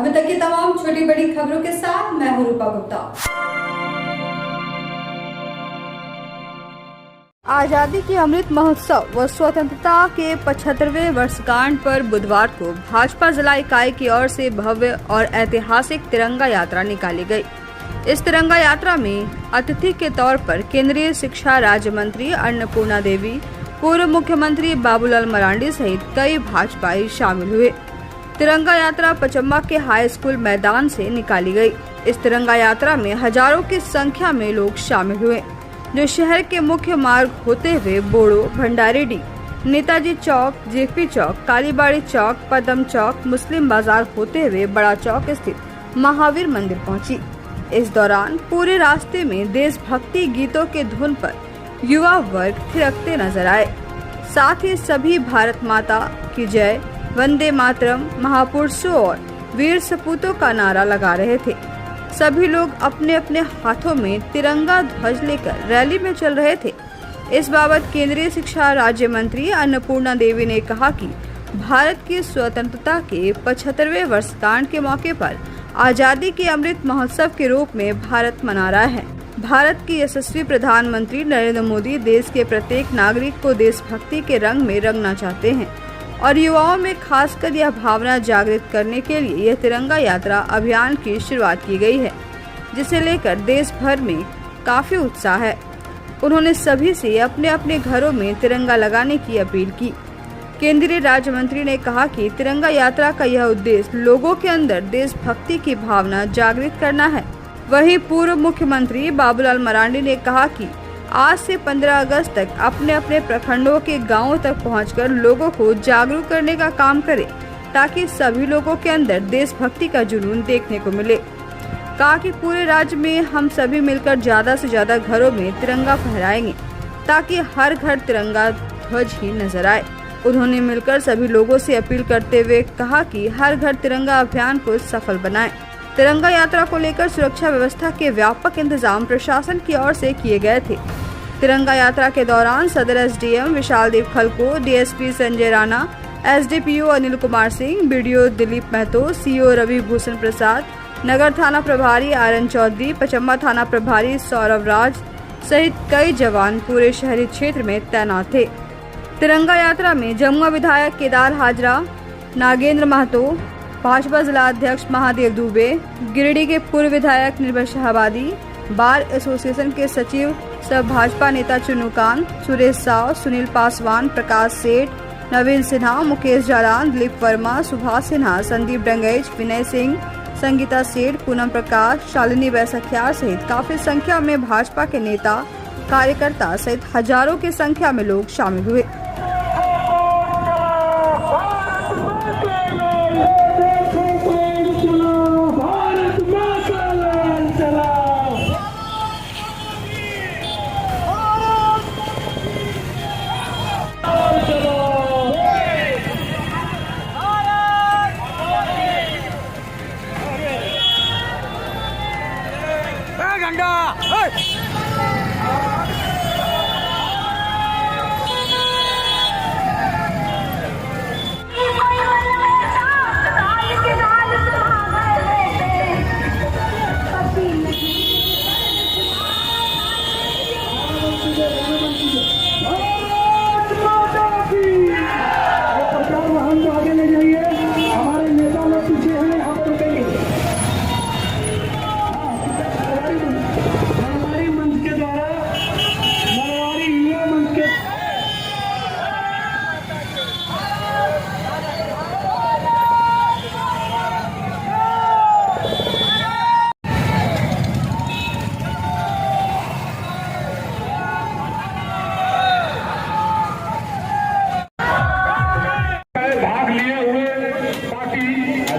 अभी तक की तमाम छोटी बड़ी खबरों के साथ मैं हूं रूपा गुप्ता। आजादी के अमृत महोत्सव व स्वतंत्रता के 75वें वर्षगांठ पर बुधवार को भाजपा जिला इकाई की ओर से भव्य और ऐतिहासिक तिरंगा यात्रा निकाली गई। इस तिरंगा यात्रा में अतिथि के तौर पर केंद्रीय शिक्षा राज्य मंत्री अन्नपूर्णा देवी, पूर्व मुख्यमंत्री बाबूलाल मरांडी सहित कई भाजपाई शामिल हुए। तिरंगा यात्रा पचम्मा के हाई स्कूल मैदान से निकाली गई। इस तिरंगा यात्रा में हजारों की संख्या में लोग शामिल हुए, जो शहर के मुख्य मार्ग होते हुए बोड़ो, भंडारीडीह, नेताजी चौक, जेपी चौक, कालीबाड़ी चौक, पदम चौक, मुस्लिम बाजार होते हुए बड़ा चौक स्थित महावीर मंदिर पहुंची। इस दौरान पूरे रास्ते में देशभक्ति गीतों के धुन पर युवा वर्ग थिरकते नजर आए। साथ ही सभी भारत माता की जय, वंदे मातरम, महापुरुषों और वीर सपूतों का नारा लगा रहे थे। सभी लोग अपने अपने हाथों में तिरंगा ध्वज लेकर रैली में चल रहे थे। इस बाबत केंद्रीय शिक्षा राज्य मंत्री अन्नपूर्णा देवी ने कहा कि भारत की स्वतंत्रता के 75वें वर्षगांठ के मौके पर आजादी के अमृत महोत्सव के रूप में भारत मना रहा है। भारत के यशस्वी प्रधानमंत्री नरेंद्र मोदी देश के प्रत्येक नागरिक को देशभक्ति के रंग में रंगना चाहते हैं और युवाओं में खासकर यह भावना जागृत करने के लिए यह तिरंगा यात्रा अभियान की शुरुआत की गई है, जिसे लेकर देश भर में काफी उत्साह है। उन्होंने सभी से अपने अपने घरों में तिरंगा लगाने की अपील की। केंद्रीय राज्य मंत्री ने कहा कि तिरंगा यात्रा का यह उद्देश्य लोगों के अंदर देशभक्ति की भावना जागृत करना है। वहीं पूर्व मुख्यमंत्री बाबूलाल मरांडी ने कहा कि आज से 15 अगस्त तक अपने अपने प्रखंडों के गांवों तक पहुंचकर लोगों को जागरूक करने का काम करें, ताकि सभी लोगों के अंदर देशभक्ति का जुनून देखने को मिले। कहा कि पूरे राज्य में हम सभी मिलकर ज्यादा से ज्यादा घरों में तिरंगा फहराएंगे, ताकि हर घर तिरंगा ध्वज ही नजर आए। उन्होंने मिलकर सभी लोगों से अपील करते हुए कहा कि हर घर तिरंगा अभियान को सफल बनाएं। तिरंगा यात्रा को लेकर सुरक्षा व्यवस्था के व्यापक इंतजाम प्रशासन की ओर से किए गए थे। तिरंगा यात्रा के दौरान सदर एसडीएम विशालदीप खलको, DSP Sanjay Rana, SDPO Anil Kumar Singh, BDO Dilip Mahto, CO Ravi Bhushan Prasad, नगर थाना प्रभारी आरएन चौधरी, पचम्मा थाना प्रभारी सौरभ राज सहित कई जवान पूरे शहरी क्षेत्र में तैनात थे। तिरंगा यात्रा में जमुआ विधायक केदार हाजरा, नागेंद्र महतो, भाजपा जिला अध्यक्ष महादेव दुबे, गिरिडीह के पूर्व विधायक निर्भय शाहबादी, बार एसोसिएशन के सचिव सब भाजपा नेता चुनुकान, सुरेश साव, सुनील पासवान, प्रकाश सेठ, नवीन सिन्हा, मुकेश जालान, दिलीप वर्मा, सुभाष सिन्हा, संदीप डंगेज, विनय सिंह, संगीता सेठ, पूनम प्रकाश, शालिनी बैसखियार सहित काफी संख्या में भाजपा के नेता, कार्यकर्ता सहित हजारों की संख्या में लोग शामिल हुए।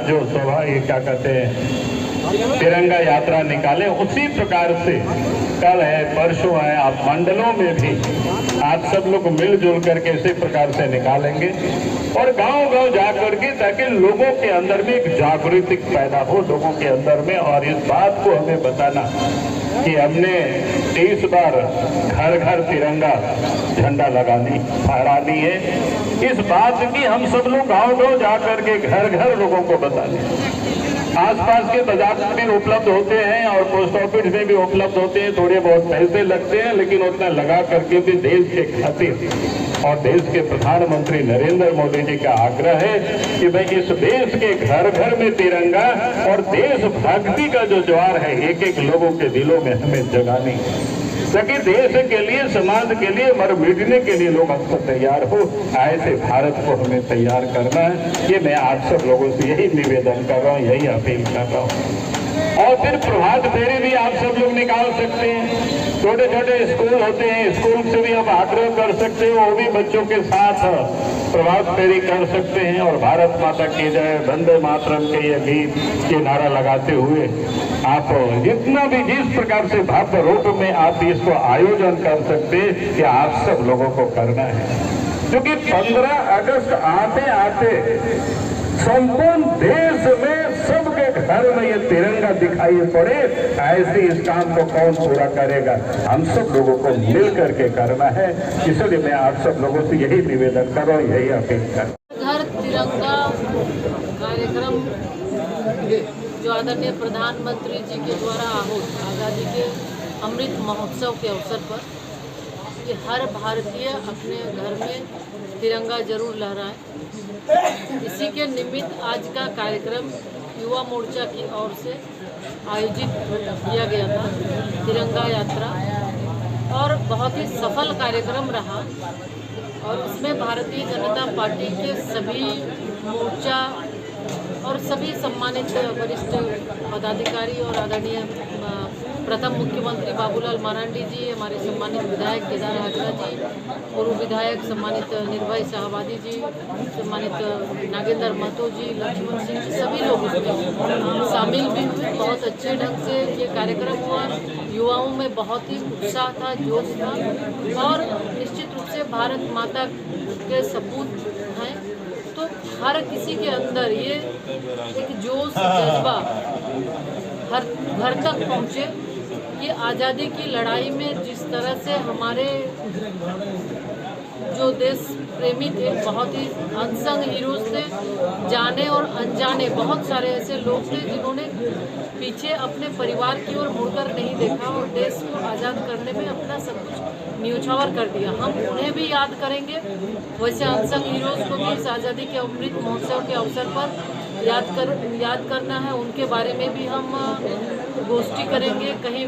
जो सभा ये क्या कहते हैं तिरंगा यात्रा निकाले, उसी प्रकार से कल है, परसों है, आप मंडलों में भी आप सब लोग मिलजुल करके इसी प्रकार से निकालेंगे और गांव-गांव जाकर के, ताकि लोगों के अंदर में एक जागृति पैदा हो लोगों के अंदर में। और इस बात को हमें बताना कि हमने 30 बार घर घर तिरंगा झंडा फहरानी है। इस बात की हम सब लोग गांव-गांव जाकर के घर घर लोगों को बताने आसपास के बाजार में भी उपलब्ध होते हैं और पोस्ट ऑफिस में भी उपलब्ध होते हैं। थोड़े बहुत पैसे लगते हैं, लेकिन उतना लगा करके भी देश के खातिर और देश के प्रधानमंत्री नरेंद्र मोदी जी का आग्रह है कि भाई इस देश के घर घर में तिरंगा और देशभक्ति का जो ज्वार है एक एक लोगों के दिलों में हमें जगानी है, ताकि देश के लिए, समाज के लिए, मर मिटने के लिए लोग अब तक तैयार हो। ऐसे भारत को हमें तैयार करना है। ये मैं आप सब लोगों से यही निवेदन कर रहा हूँ, यही अपील कर रहा हूँ। और फिर प्रभात फेरी भी आप सब लोग निकाल सकते हैं। छोटे छोटे स्कूल होते हैं, स्कूल से भी आप आग्रह कर सकते हो, वो भी बच्चों के साथ प्रभात फेरी कर सकते हैं और भारत माता की जय, वंदे मातरम के ये गीत के नारा लगाते हुए आप जितना भी जिस प्रकार से भव्य रूप में आप इसको आयोजन कर सकते हैं, ये आप सब लोगों को करना है। क्योंकि 15 अगस्त आते आते संपूर्ण देश में सबके घर में ये तिरंगा दिखाई पड़े, ऐसे इस काम को कौन पूरा करेगा? हम सब लोगों को मिल करके करना है। इसलिए मैं आप सब लोगों से यही निवेदन कर रहा हूँ, यही अपील कर। घर तिरंगा कार्यक्रम जो आदरणीय प्रधानमंत्री जी के द्वारा आहूत आज़ादी के अमृत महोत्सव के अवसर पर कि हर भारतीय अपने घर में तिरंगा जरूर लहराए, इसी के निमित्त आज का कार्यक्रम युवा मोर्चा की ओर से आयोजित किया गया था, तिरंगा यात्रा, और बहुत ही सफल कार्यक्रम रहा। और इसमें भारतीय जनता पार्टी के सभी मोर्चा और सभी सम्मानित वरिष्ठ पदाधिकारी और आदरणीय प्रथम मुख्यमंत्री बाबूलाल मरांडी जी, हमारे सम्मानित विधायक केदार हाजरा जी, पूर्व विधायक सम्मानित निर्भय शाहबादी जी, सम्मानित नागेंद्र महतो जी, लक्ष्मण सिंह जी, सभी लोग इसमें शामिल भी हुए। बहुत अच्छे ढंग से ये कार्यक्रम हुआ। युवाओं में बहुत ही उत्साह था, जोश था, और निश्चित रूप से भारत माता के सपूत हैं, तो हर किसी के अंदर ये एक जोश, जज्बा हर घर तक पहुँचे। ये आज़ादी की लड़ाई में जिस तरह से हमारे जो देश प्रेमी थे, बहुत ही अनसंग हीरोज थे, जाने और अनजाने बहुत सारे ऐसे लोग थे जिन्होंने पीछे अपने परिवार की ओर मुड़कर नहीं देखा और देश को आज़ाद करने में अपना सब कुछ न्यौछावर कर दिया। हम उन्हें भी याद करेंगे, वैसे अनसंग हीरोज को भी इस आज़ादी के अमृत महोत्सव के अवसर पर याद करना है। उनके बारे में भी हम गोष्ठी करेंगे, कहीं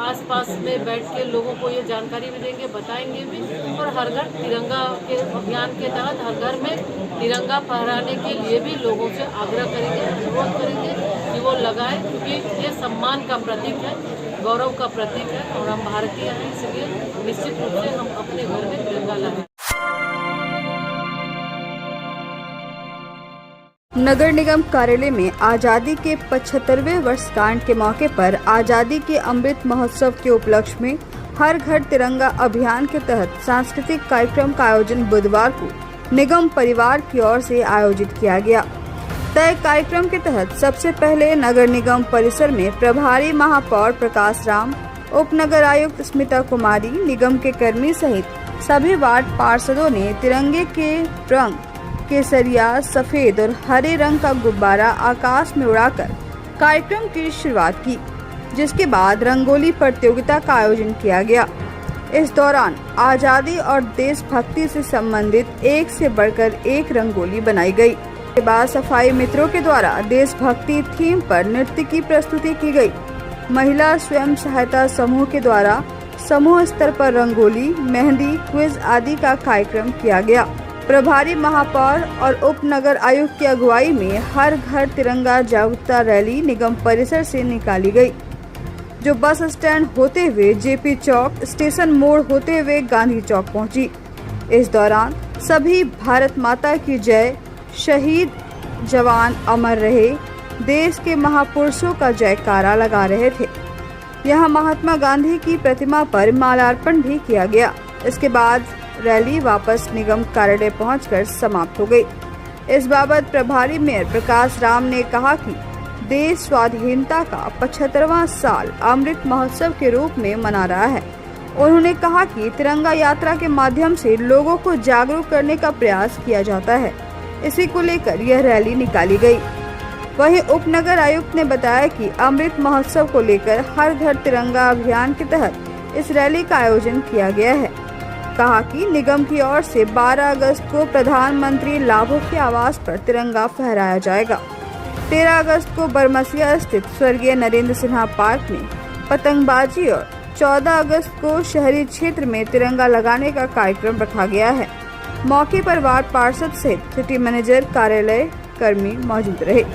आसपास में बैठ के लोगों को ये जानकारी भी देंगे, बताएंगे भी। और हर घर तिरंगा के अभियान के तहत हर घर में तिरंगा फहराने के लिए भी लोगों से आग्रह करेंगे, अनुरोध करेंगे कि वो लगाएं, क्योंकि ये सम्मान का प्रतीक है, गौरव का प्रतीक है और हम भारतीय हैं, इसलिए निश्चित रूप से हम अपने घर में तिरंगा लाएं। नगर निगम कार्यालय में आज़ादी के 75वें वर्षगांठ के मौके पर आज़ादी के अमृत महोत्सव के उपलक्ष्य में हर घर तिरंगा अभियान के तहत सांस्कृतिक कार्यक्रम का आयोजन बुधवार को निगम परिवार की ओर से आयोजित किया गया। तय कार्यक्रम के तहत सबसे पहले नगर निगम परिसर में प्रभारी महापौर प्रकाश राम, उप नगर आयुक्त स्मिता कुमारी, निगम के कर्मी सहित सभी वार्ड पार्षदों ने तिरंगे के रंग केसरिया, सफेद और हरे रंग का गुब्बारा आकाश में उड़ाकर कार्यक्रम की शुरुआत की, जिसके बाद रंगोली प्रतियोगिता का आयोजन किया गया। इस दौरान आज़ादी और देशभक्ति से संबंधित एक से बढ़कर एक रंगोली बनाई गई। इसके बाद सफाई मित्रों के द्वारा देशभक्ति थीम पर नृत्य की प्रस्तुति की गई। महिला स्वयं सहायता समूह के द्वारा समूह स्तर पर रंगोली, मेहंदी, क्विज आदि का कार्यक्रम किया गया। प्रभारी महापौर और उप नगर आयुक्त की अगुवाई में हर घर तिरंगा जागरूकता रैली निगम परिसर से निकाली गई, जो बस स्टैंड होते हुए जेपी चौक, स्टेशन मोड़ होते हुए गांधी चौक पहुंची। इस दौरान सभी भारत माता की जय, शहीद जवान अमर रहे, देश के महापुरुषों का जयकारा लगा रहे थे। यहां महात्मा गांधी की प्रतिमा पर माल्यार्पण भी किया गया। इसके बाद रैली वापस निगम कार्यालय पहुंचकर समाप्त हो गई। इस बाबत प्रभारी मेयर प्रकाश राम ने कहा कि देश स्वाधीनता का 75वां साल अमृत महोत्सव के रूप में मना रहा है। उन्होंने कहा कि तिरंगा यात्रा के माध्यम से लोगों को जागरूक करने का प्रयास किया जाता है। इसी को लेकर यह रैली निकाली गई। वहीं उपनगर आयुक्त ने बताया कि अमृत महोत्सव को लेकर हर घर तिरंगा अभियान के तहत इस रैली का आयोजन किया गया है। कहा कि निगम की ओर से 12 अगस्त को प्रधानमंत्री लाभुक के आवास पर तिरंगा फहराया जाएगा। 13 अगस्त को बरमसिया स्थित स्वर्गीय नरेंद्र सिन्हा पार्क में पतंगबाजी और 14 अगस्त को शहरी क्षेत्र में तिरंगा लगाने का कार्यक्रम रखा गया है। मौके पर वार्ड पार्षद सहित सिटी मैनेजर कार्यालय कर्मी मौजूद रहे।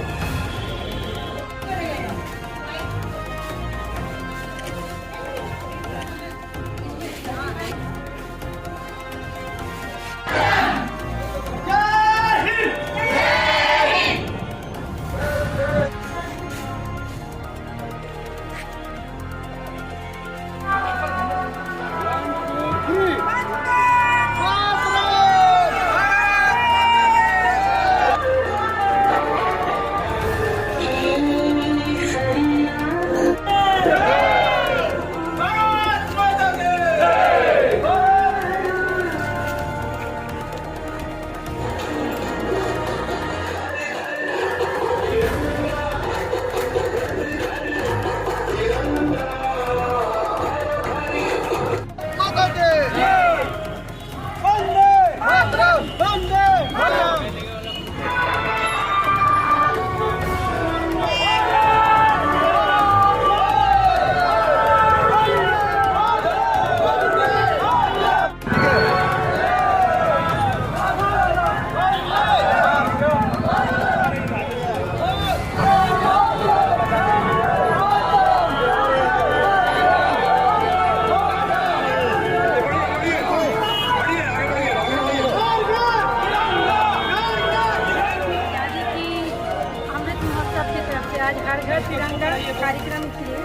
आज हर घर तिरंगा कार्यक्रम किए।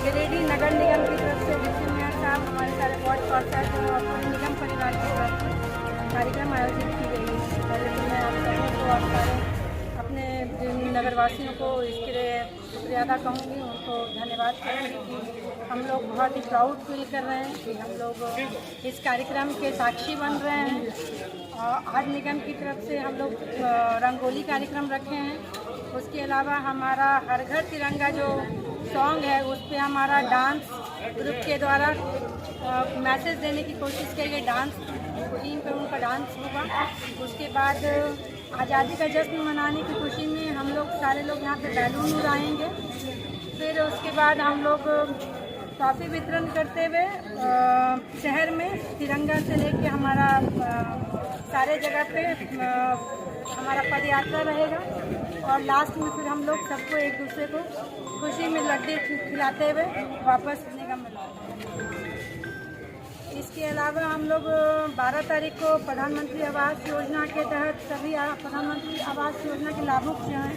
गिरिडीह नगर निगम की तरफ से डिप्टी मेयर साहब, हमारे सारे वार्ड पार्षद और पूरे निगम परिवार की तरफ से कार्यक्रम आयोजित की गई है। पहले तो मैं आप सबों को, आप सारे अपने नगरवासियों को इसके लिए शुक्रिया अदा कहूँगी, उनको धन्यवाद करूँगी कि हम लोग बहुत ही प्राउड फील कर रहे हैं कि हम लोग इस कार्यक्रम के साक्षी बन रहे हैं। आज निगम की तरफ से हम लोग रंगोली कार्यक्रम रखे हैं। उसके अलावा हमारा हर घर तिरंगा जो सॉन्ग है उस पर हमारा डांस ग्रुप के द्वारा मैसेज देने की कोशिश की गई। डांस थीम पर उनका डांस होगा। उसके बाद आज़ादी का जश्न मनाने की खुशी में हम लोग सारे लोग यहाँ पे बैलून उड़ाएंगे। फिर उसके बाद हम लोग ट्रॉफी वितरण करते हुए शहर में तिरंगा से लेके हमारा सारे जगह पे हमारा पद यात्रा रहेगा और लास्ट में फिर हम लोग सबको एक दूसरे को खुशी में लड्डू खिलाते हुए वापस निगम में लौटेंगे। इसके अलावा हम लोग 12 तारीख को प्रधानमंत्री आवास योजना के तहत सभी प्रधानमंत्री आवास योजना के लाभुक जो हैं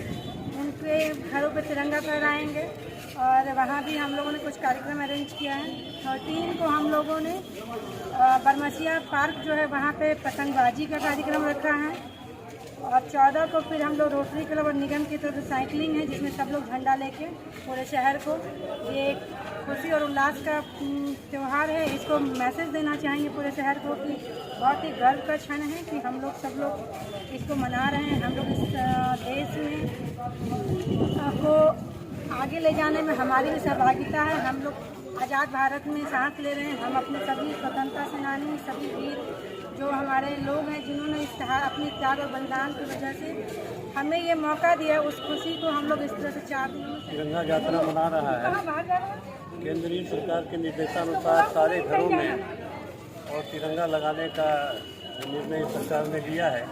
उनके घरों पे तिरंगा फहराएंगे और वहाँ भी हम लोगों ने कुछ कार्यक्रम अरेंज किया है। 13 को हम लोगों ने बरमसिया पार्क जो है वहाँ पे पतंगबाजी का कार्यक्रम रखा है और 14 को फिर हम लोग रोटरी क्लब और निगम की तरफ से साइकिलिंग है जिसमें सब लोग झंडा लेके पूरे शहर को, ये एक खुशी और उल्लास का त्यौहार है। इसको मैसेज देना चाहेंगे पूरे शहर को कि बहुत ही गर्व का क्षण है कि हम लोग सब लोग इसको मना रहे हैं। हम लोग इस देश में को आगे ले जाने में हमारी भी सहभागिता है। हम लोग आज़ाद भारत में सांस ले रहे हैं। हम अपने सभी स्वतंत्रता सेनानी, सभी वीर जो हमारे लोग हैं जिन्होंने इस अपनी त्याग और बलिदान की वजह से हमें ये मौका दिया, उस खुशी को हम लोग इस तरह से 4 दिनों में तिरंगा यात्रा मना रहा है। केंद्रीय सरकार के निर्देशानुसार सारे घरों में और तिरंगा लगाने का निर्णय सरकार ने लिया है।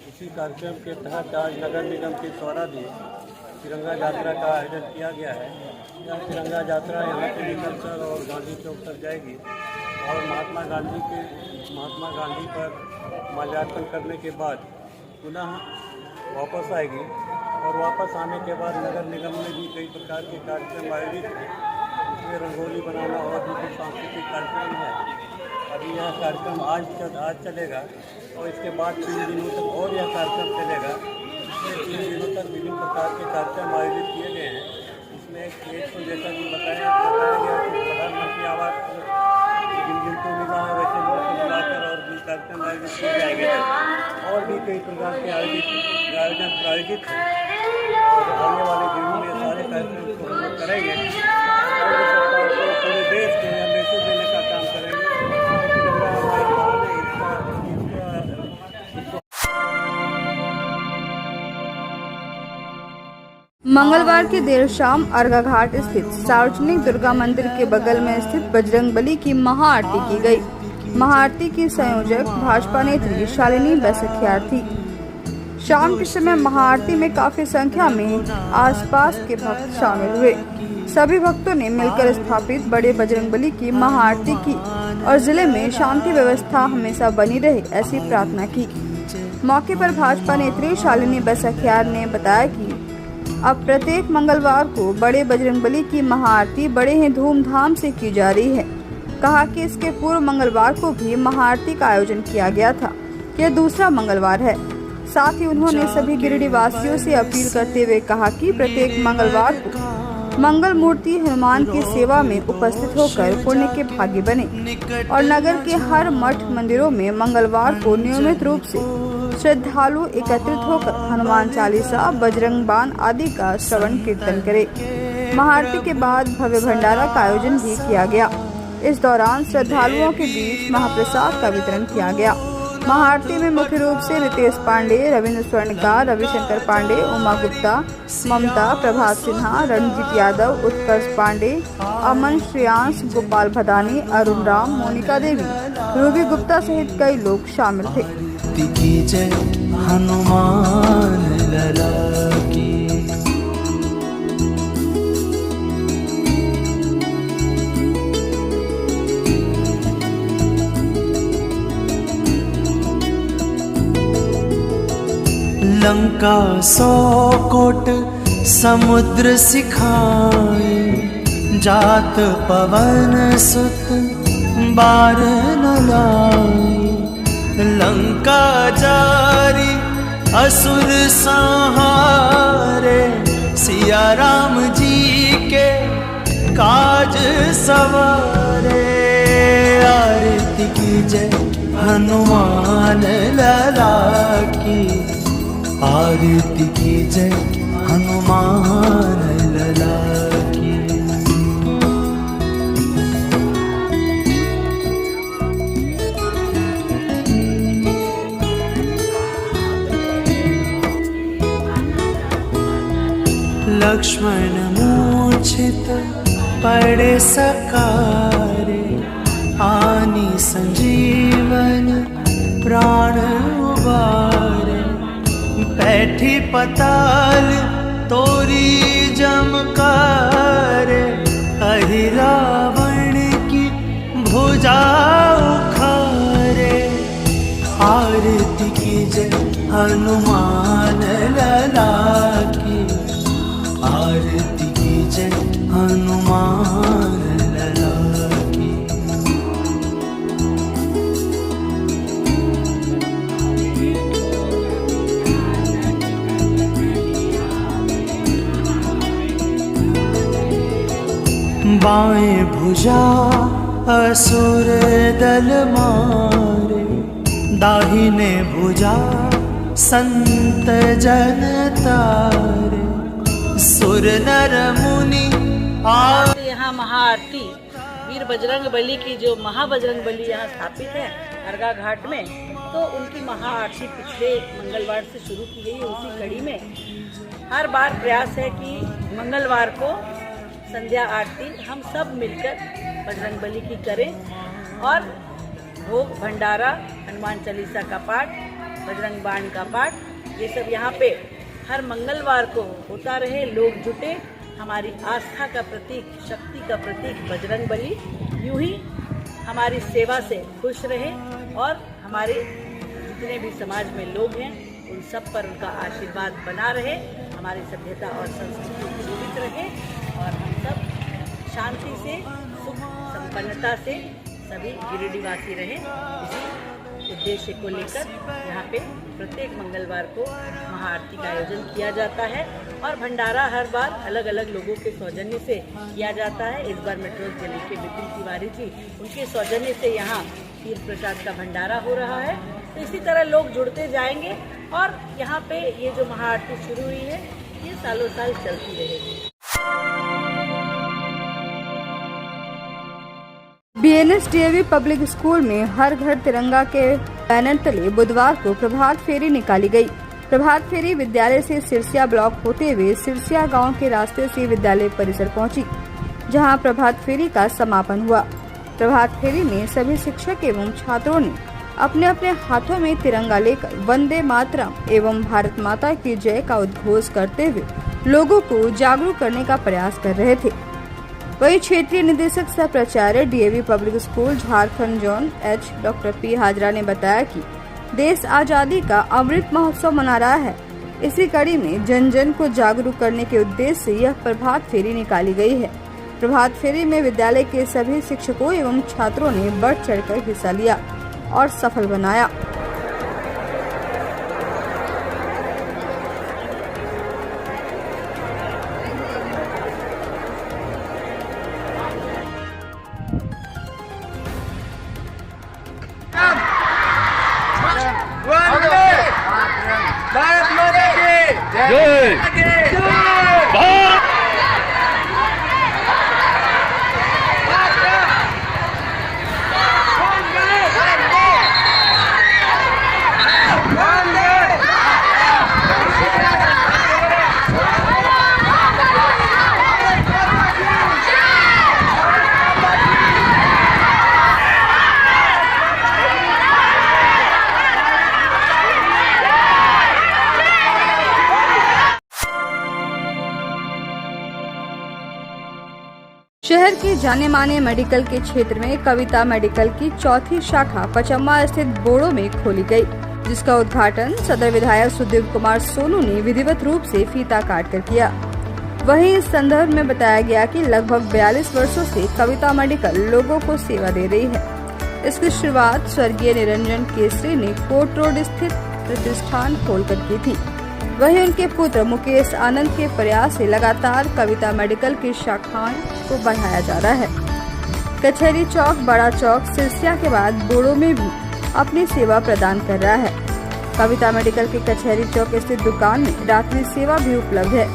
इसी कार्यक्रम के तहत आज नगर निगम के द्वारा भी तिरंगा यात्रा का आयोजन किया गया है। यह तिरंगा यात्रा यहाँ से निकलकर और गांधी चौक तक जाएगी और महात्मा गांधी पर माल्यार्पण करने के बाद पुनः वापस आएगी और वापस आने के बाद नगर निगम में भी कई प्रकार के कार्यक्रम आयोजित हैं। इसमें रंगोली बनाना और भी कुछ सांस्कृतिक कार्यक्रम है। अभी यह कार्यक्रम आज चलेगा और इसके बाद 3 दिनों तक और यह कार्यक्रम चलेगा। इसमें 3 दिनों तक विभिन्न प्रकार के कार्यक्रम आयोजित किए गए हैं। इसमें एक तो जैसा कि बताया गया कि प्रधानमंत्री आवास जिनको मिला है वैसे लोग को बुलाकर और भी कार्यक्रम आयोजित किए जाएंगे और भी कई प्रकार के आयोजन प्रायोजित हैं। आने वाले दिनों में सारे कार्यक्रम को हम लोग करेंगे और सरकार को पूरे देश को यह मैसेज देने का काम करेंगे। तिरंगा हमारी जान है, मंगलवार की देर शाम अर्घा घाट स्थित सार्वजनिक दुर्गा मंदिर के बगल में स्थित बजरंगबली की महाआरती की गई। महाआरती की संयोजक भाजपा नेत्री शालिनी बैसखियार थी। शाम के समय महाआरती में काफी संख्या में आसपास के भक्त शामिल हुए। सभी भक्तों ने मिलकर स्थापित बड़े बजरंगबली की महाआरती की और जिले में शांति व्यवस्था हमेशा बनी रहे ऐसी प्रार्थना की। मौके पर भाजपा नेत्री शालिनी बैसखियार ने बताया कि अब प्रत्येक मंगलवार को बड़े बजरंगबली की महाआरती बड़े ही धूमधाम से की जा रही है। कहा कि इसके पूर्व मंगलवार को भी महाआरती का आयोजन किया गया था। यह दूसरा मंगलवार है। साथ ही उन्होंने सभी गिरिडीह वासियों से अपील करते हुए कहा कि प्रत्येक मंगलवार को मंगल मूर्ति हनुमान की सेवा में उपस्थित होकर पुण्य के भागी बने और नगर के हर मठ मंदिरों में मंगलवार को नियमित रूप से श्रद्धालु एकत्रित होकर हनुमान चालीसा, बजरंग बाण आदि का श्रवण कीर्तन करे। महाआरती के बाद भव्य भंडारा का आयोजन भी किया गया। इस दौरान श्रद्धालुओं के बीच महाप्रसाद का वितरण किया गया। महाआरती में मुख्य रूप से रितेश पांडे, रविंद्र स्वर्णकार, रविशंकर पांडे, उमा गुप्ता, ममता, प्रभात सिन्हा, रणजीत यादव, उत्कर्ष पांडे, अमन, श्रेयांश, गोपाल भदानी, अरुण राम, मोनिका देवी, रूबी गुप्ता सहित कई लोग शामिल थे। जय हनुमान लला की। लंका 100 कोट समुद्र सिखाए, जात पवन सुत बार न लाए। लंका जारी असुर संहारे, सिया राम जी के काज सवारे। आरती की जय हनुमान लला की, आरती की जय हनुमान लला की। लक्ष्मण मूर्छित पड़े सकारे, आनी संजीवन प्राण उबारे। बैठी पताल तोरी जमकारे, अहि रावण की भुजा उखारे। आरती की जय हनुमान लला की, आरती की जय हनुमान लला की। बाएं भुजा असुर दल मारे, दाहिने भुजा संत जन तारे। सुर नर मुनि यहाँ महाआरती वीर बजरंग बली की, जो महाबजरंग बली यहाँ स्थापित है अर्घा घाट में, तो उनकी महाआरती पिछले मंगलवार से शुरू की गई है। उसी कड़ी में हर बार प्रयास है कि मंगलवार को संध्या आरती हम सब मिलकर बजरंग बली की करें और भोग भंडारा, हनुमान चालीसा का पाठ, बजरंग बाण का पाठ, ये सब यहाँ पे हर मंगलवार को होता रहे। लोग जुटे, हमारी आस्था का प्रतीक, शक्ति का प्रतीक बजरंग बली यूं ही हमारी सेवा से खुश रहे और हमारे जितने भी समाज में लोग हैं उन सब पर उनका आशीर्वाद बना रहे, हमारी सभ्यता और संस्कृति जीवित रहे और हम सब शांति से, सुख संपन्नता से सभी गिरिडीहवासी रहें। इसी उद्देश्य को लेकर यहाँ पे प्रत्येक मंगलवार को महाआरती का आयोजन किया जाता है और भंडारा हर बार अलग अलग लोगों के सौजन्य से किया जाता है। इस बार मेट्रो जिले के विपिन तिवारी जी, उनके सौजन्य से यहाँ तीर्थ प्रसाद का भंडारा हो रहा है। तो इसी तरह लोग जुड़ते जाएंगे और यहाँ पे ये जो महाआरती शुरू हुई है, ये सालों साल चलती रहेगी। बीएनएस डीएवी पब्लिक स्कूल में हर घर तिरंगा के बैनर तले बुधवार को प्रभात फेरी निकाली गई। प्रभात फेरी विद्यालय से सिरसिया ब्लॉक होते हुए सिरसिया गांव के रास्ते से विद्यालय परिसर पहुंची, जहां प्रभात फेरी का समापन हुआ। प्रभात फेरी में सभी शिक्षक एवं छात्रों ने अपने अपने हाथों में तिरंगा लेकर वंदे मातरम एवं भारत माता की जय का उद्घोष करते हुए लोगों को जागरूक करने का प्रयास कर रहे थे। वहीं क्षेत्रीय निदेशक सह प्राचार्य DAV public school Jharkhand zone H doctor P Hazra ने बताया कि देश आजादी का अमृत महोत्सव मना रहा है। इसी कड़ी में जन जन को जागरूक करने के उद्देश्य से यह प्रभात फेरी निकाली गई है। प्रभात फेरी में विद्यालय के सभी शिक्षकों एवं छात्रों ने बढ़ चढ़कर हिस्सा लिया और सफल बनाया। शहर के जाने माने मेडिकल के क्षेत्र में कविता मेडिकल की चौथी शाखा पचम्मा स्थित बोड़ो में खोली गई, जिसका उद्घाटन सदर विधायक सुदीप कुमार सोनू ने विधिवत रूप से फीता काट कर किया। वहीं इस संदर्भ में बताया गया कि लगभग 42 वर्षों से कविता मेडिकल लोगों को सेवा दे रही है। इसकी शुरुआत स्वर्गीय निरंजन केसरी ने कोट रोड स्थित प्रतिष्ठान खोलकर की थी। वहीं उनके पुत्र मुकेश आनंद के प्रयास से लगातार कविता मेडिकल की शाखाओं को बढ़ाया जा रहा है। कचहरी चौक, बड़ा चौक, सिरसिया के बाद बोड़ो में भी अपनी सेवा प्रदान कर रहा है। कविता मेडिकल के कचहरी चौक स्थित दुकान में रात्रि सेवा भी उपलब्ध है,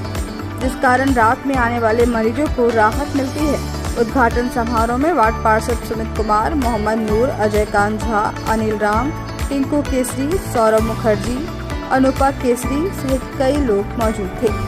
जिस कारण रात में आने वाले मरीजों को राहत मिलती है। उद्घाटन समारोह में वार्ड पार्षद सुमित कुमार, मोहम्मद नूर, अजय कांत झा, अनिल राम, टिंकू केसरी, सौरभ मुखर्जी, अनुपा केसरी सहित कई लोग मौजूद थे।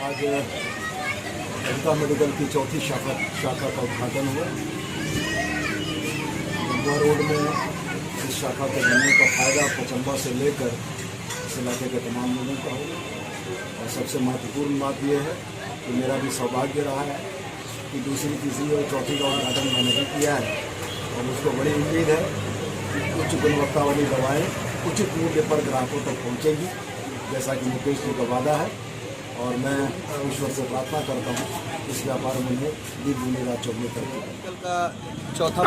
आज कविता मेडिकल की चौथी शाखा का उद्घाटन हुआ। जम्बा रोड में इस शाखा के बनने का फायदा पचम्बा से लेकर इस इलाके के तमाम लोगों का होगा। और सबसे महत्वपूर्ण बात यह है कि मेरा भी सौभाग्य रहा है कि दूसरी, तीसरी और चौथी का उद्घाटन मैंने भी किया है और मुझको बड़ी उम्मीद है कि उच्च गुणवत्ता वाली दवाएँ उचित मूल्य पर ग्राहकों तक पहुँचेगी, जैसा कि मुकेश जी का वादा है। और मैं ईश्वर से प्रार्थना करता हूँ इस व्यापार में दिन दूनी रात चौगनी करके। मेडिकल का चौथा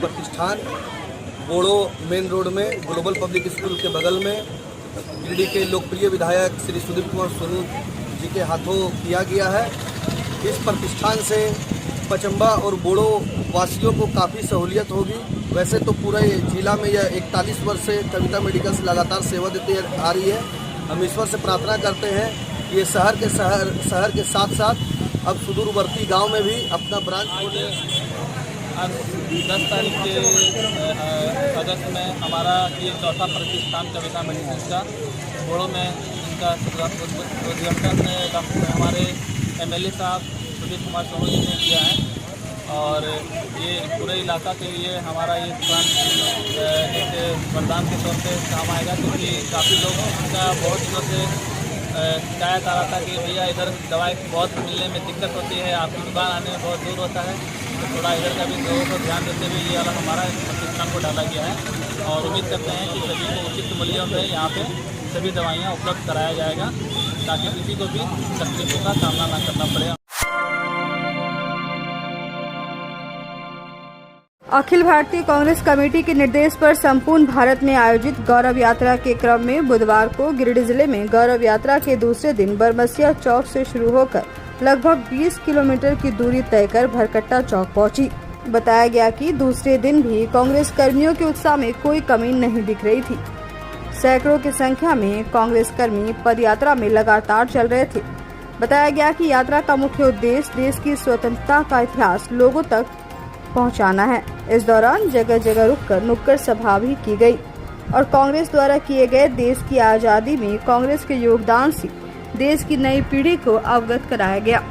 प्रतिष्ठान बोड़ो मेन रोड में ग्लोबल पब्लिक स्कूल के बगल में गिरिडीह के लोकप्रिय विधायक श्री सुदीप कुमार सोनू जी के हाथों किया गया है। इस प्रतिष्ठान से पचम्बा और बोड़ो वासियों को काफ़ी सहूलियत होगी। वैसे तो पूरे जिला में यह 41 वर्ष से कविता मेडिकल से लगातार सेवा देती आ रही है। हम ईश्वर से प्रार्थना करते हैं ये शहर के साथ साथ अब सुदूरवर्ती गांव में भी अपना ब्रांच खोले। आज 10 तारीख के अगस्त में हमारा ये चौथा प्रतिष्ठान कविता मेडिकल का बोड़ो में इनका उद्घाटन हमारे MLA साहब सुदीप कुमार सोनू जी ने किया है। और ये पूरे इलाका के लिए हमारा ये दुकान एक वरदान के तौर पे काम आएगा, क्योंकि काफ़ी लोग उनका बहुत दिनों से शिकायत आ रहा था कि भैया इधर दवाई बहुत मिलने में दिक्कत होती है, आपकी दुकान आने में बहुत दूर होता है। तो थोड़ा इधर का भी लोगों को ध्यान देते हुए ये वाला हमारा प्रतिष्ठान को डाला गया है और उम्मीद करते हैं कि सभी को उचित मूल्यों में यहाँ पे सभी दवाइयाँ उपलब्ध कराया जाएगा, ताकि किसी को भी तकलीफों का सामना ना करना पड़े। अखिल भारतीय कांग्रेस कमेटी के निर्देश पर संपूर्ण भारत में आयोजित गौरव यात्रा के क्रम में बुधवार को गिरिडीह जिले में गौरव यात्रा के दूसरे दिन बरमसिया चौक से शुरू होकर लगभग 20 किलोमीटर की दूरी तय कर भरकट्टा चौक पहुंची। बताया गया कि दूसरे दिन भी कांग्रेस कर्मियों के उत्साह में कोई कमी नहीं दिख रही थी। सैकड़ों की संख्या में कांग्रेस कर्मी पदयात्रा में लगातार चल रहे थे। बताया गया कि यात्रा का मुख्य उद्देश्य देश की स्वतंत्रता का इतिहास लोगों तक पहुंचाना है। इस दौरान जगह जगह रुककर नुक्कड़ सभा भी की गई और कांग्रेस द्वारा किए गए देश की आजादी में कांग्रेस के योगदान से देश की नई पीढ़ी को अवगत कराया गया।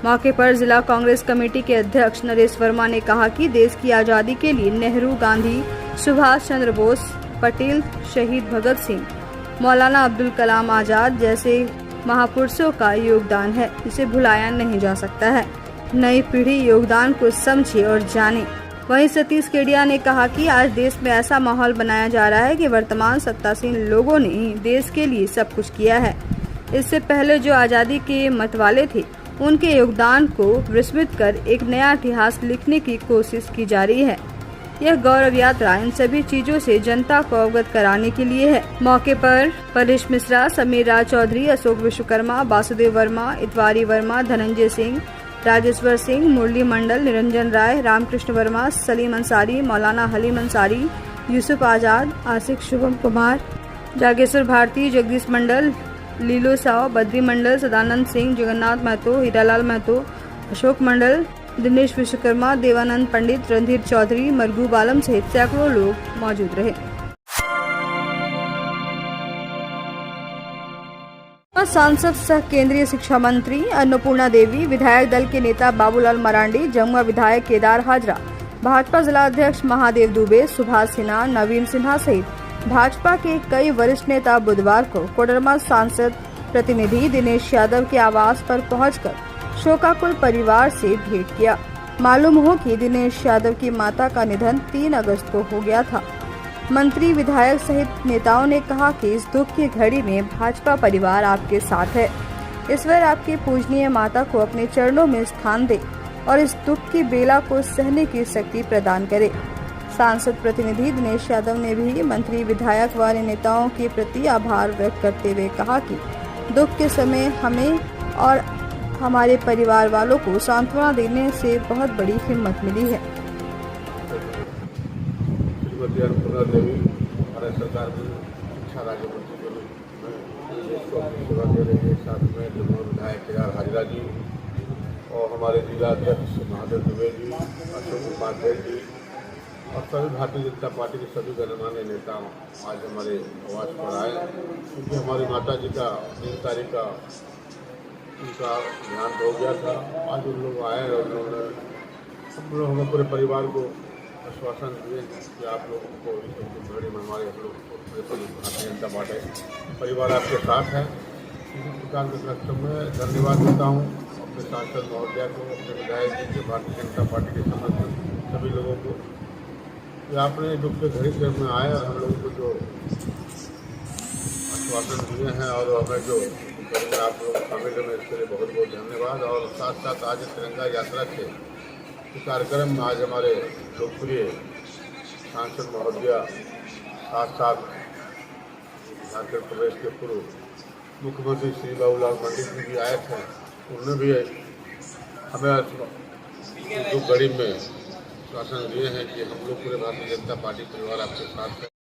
मौके पर जिला कांग्रेस कमेटी के अध्यक्ष नरेश वर्मा ने कहा कि देश की आजादी के लिए नेहरू, गांधी, सुभाष चंद्र बोस, पटेल, शहीद भगत सिंह, मौलाना अब्दुल कलाम आजाद जैसे महापुरुषों का योगदान है, जिसे भुलाया नहीं जा सकता है। नई पीढ़ी योगदान को समझे और जाने। वहीं सतीश केडिया ने कहा कि आज देश में ऐसा माहौल बनाया जा रहा है कि वर्तमान सत्तासीन लोगों ने देश के लिए सब कुछ किया है। इससे पहले जो आजादी के मतवाले थे, उनके योगदान को विस्मृत कर एक नया इतिहास लिखने की कोशिश की जा रही है। यह गौरव यात्रा इन सभी चीजों से जनता को अवगत कराने के लिए है। मौके पर परेश मिश्रा, समीर राज चौधरी, अशोक विश्वकर्मा, वासुदेव वर्मा, इतवारी वर्मा, धनंजय सिंह, राजेश्वर सिंह, मुरली मंडल, निरंजन राय, रामकृष्ण वर्मा, सलीम अंसारी, मौलाना हलीम अंसारी, यूसुफ आजाद, आशिक शुभम कुमार, जागेश्वर भारती, जगदीश मंडल, लीलो साव, बद्री मंडल, सदानंद सिंह, जगन्नाथ महतो, हीरालाल महतो, अशोक मंडल, दिनेश विश्वकर्मा, देवानंद पंडित, रणधीर चौधरी, मरगूब आलम सहित सैकड़ों लोग मौजूद रहे। सांसद सह केंद्रीय शिक्षा मंत्री अन्नपूर्णा देवी, विधायक दल के नेता बाबूलाल मरांडी, जमुआ विधायक केदार हाजरा, भाजपा जिला अध्यक्ष महादेव दुबे, सुभाष सिन्हा, नवीन सिन्हा सहित भाजपा के कई वरिष्ठ नेता बुधवार को कोडरमा सांसद प्रतिनिधि दिनेश यादव के आवास पर पहुंचकर शोकाकुल परिवार से भेंट किया। मालूम हो कि दिनेश यादव की माता का निधन 3 अगस्त को हो गया था। मंत्री, विधायक सहित नेताओं ने कहा कि इस दुख की घड़ी में भाजपा परिवार आपके साथ है। ईश्वर आपकी पूजनीय माता को अपने चरणों में स्थान दे और इस दुख की बेला को सहने की शक्ति प्रदान करे। सांसद प्रतिनिधि दिनेश यादव ने भी मंत्री, विधायक व नेताओं के प्रति आभार व्यक्त करते हुए कहा कि दुख के समय हमें और हमारे परिवार वालों को सांत्वना देने से बहुत बड़ी हिम्मत मिली है। अन्नपूर्णा देवी भारत सरकार की शिक्षा राज्य मंत्री के रूप में देश को अपनी सेवा दे रही है। साथ में जमुआ विधायक केदार हाजरा जी और हमारे जिला अध्यक्ष महादेव दुबे जी, अशोक उपाध्याय जी और सभी भारतीय जनता पार्टी के सभी गणमान्य नेता आज हमारे आवास पर आए, क्योंकि हमारी माता जी का 3 तारीख का उनका देहांत हो गया था। आज उन लोग आए और उन्होंने हम लोग हमें पूरे परिवार को आश्वासन दिए कि आप लोगों को इस घड़ी में हमारे हम लोग भारतीय जनता पार्टी परिवार आपके साथ है। इसी प्रकार के लक्ष्य में धन्यवाद देता हूँ अपने सांसद महोदया को, अपने विधायक जी के, भारतीय जनता पार्टी के सदस्य सभी लोगों को कि आपने दुख के घड़ी में आए और हम लोगों को जो आश्वासन दिए हैं और हमें जो आप लोग शामिल हैं, इसके लिए बहुत बहुत धन्यवाद। और साथ साथ आज तिरंगा यात्रा के कार्यक्रम में आज हमारे लोकप्रिय सांसद महोदया साथ साथ झारखंड प्रदेश के पूर्व मुख्यमंत्री श्री बाबूलाल पंडित जी भी आए थे। उन्होंने भी हमें दुख घड़ी में आश्वासन दिए हैं कि हम लोग पूरे भारतीय जनता पार्टी परिवार आपके साथ हैं।